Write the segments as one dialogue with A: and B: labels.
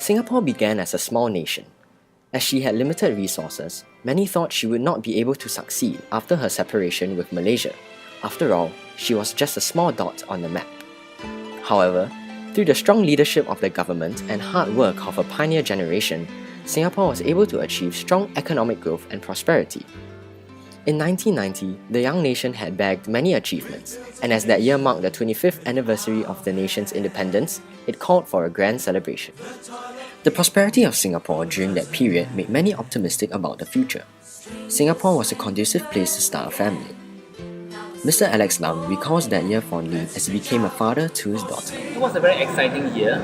A: Singapore began as a small nation. As she had limited resources, many thought she would not be able to succeed after her separation with Malaysia. After all, she was just a small dot on the map. However, through the strong leadership of the government and hard work of a pioneer generation, Singapore was able to achieve strong economic growth and prosperity. In 1990, the young nation had bagged many achievements, and as that year marked the 25th anniversary of the nation's independence, it called for a grand celebration. The prosperity of Singapore during that period made many optimistic about the future. Singapore was a conducive place to start a family. Mr. Alex Lam recalls that year fondly as he became a father to his daughter.
B: It was a very exciting year,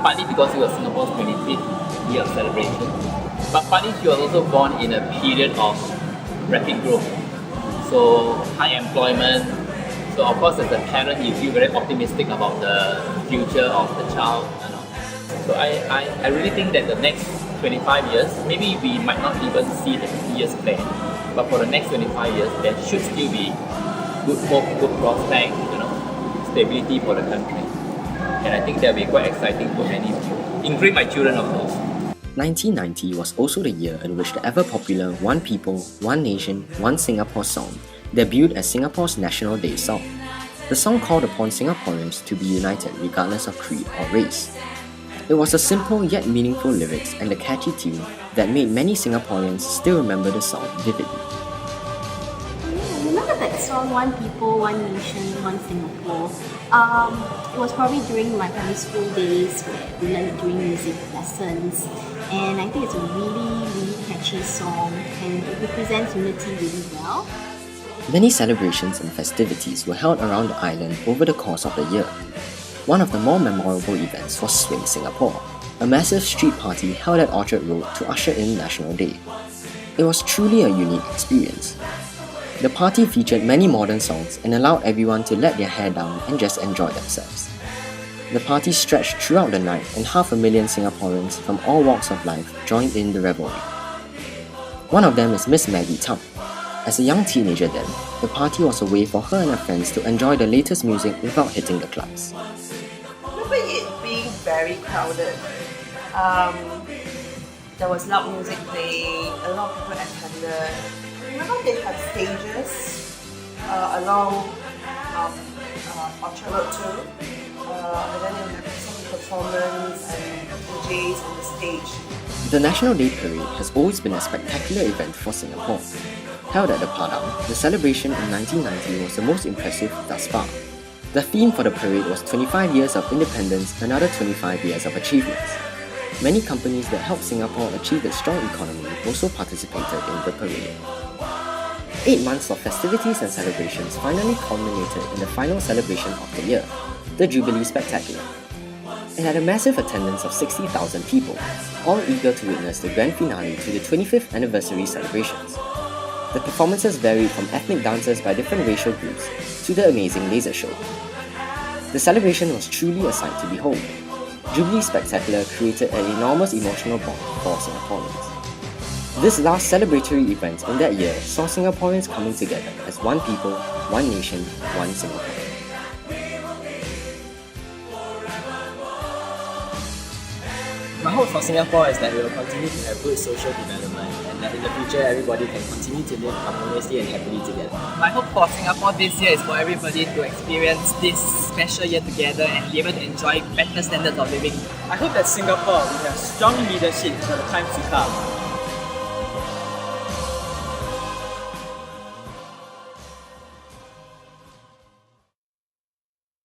B: partly because it was Singapore's 25th year of celebration, but partly she was also born in a period of rapid growth. So high employment. So of course as a parent you feel very optimistic about the future of the child. So I really think that the next 25 years, maybe we might not even see the 50 years plan, but for the next 25 years there should still be good hope, good prospect, stability for the country. And I think that will be quite exciting for many people, including my children of course.
A: 1990 was also the year in which the ever-popular One People, One Nation, One Singapore song debuted as Singapore's National Day song. The song called upon Singaporeans to be united regardless of creed or race. It was a simple yet meaningful lyrics and a catchy tune that made many Singaporeans still remember the song vividly.
C: I remember that song, One People, One Nation, One Singapore. It was probably during my primary school days where we learned it during music lessons. And I think it's a really catchy song and it represents unity really well.
A: Many celebrations and festivities were held around the island over the course of the year. One of the more memorable events was Swing Singapore, a massive street party held at Orchard Road to usher in National Day. It was truly a unique experience. The party featured many modern songs and allowed everyone to let their hair down and just enjoy themselves. The party stretched throughout the night and 500,000 Singaporeans from all walks of life joined in the revelry. One of them is Miss Maggie Tam. As a young teenager then, the party was a way for her and her friends to enjoy the latest music without hitting the clubs.
D: I remember it being very crowded. There was loud music playing, a lot of people attended. I remember they had stages along Orchard Road too. And then they had some performance and DJs on the stage.
A: The National Day Parade has always been a spectacular event for Singapore. Held at the Padang, the celebration in 1990 was the most impressive thus far. The theme for the parade was 25 years of independence, another 25 years of achievements. Many companies that helped Singapore achieve its strong economy also participated in the parade. 8 months of festivities and celebrations finally culminated in the final celebration of the year, the Jubilee Spectacular. It had a massive attendance of 60,000 people, all eager to witness the grand finale to the 25th anniversary celebrations. The performances varied from ethnic dances by different racial groups to the amazing laser show. The celebration was truly a sight to behold. Jubilee Spectacular created an enormous emotional bond for Singaporeans. This last celebratory event in that year saw Singaporeans coming together as one people, one nation, one Singapore.
E: My hope for Singapore is that we will continue to have good social development and that in the future everybody can continue to live harmoniously and happily together.
F: My hope for Singapore this year is for everybody to experience this special year together and be able to enjoy better standards of living.
G: I hope that Singapore will have strong leadership for the times to come.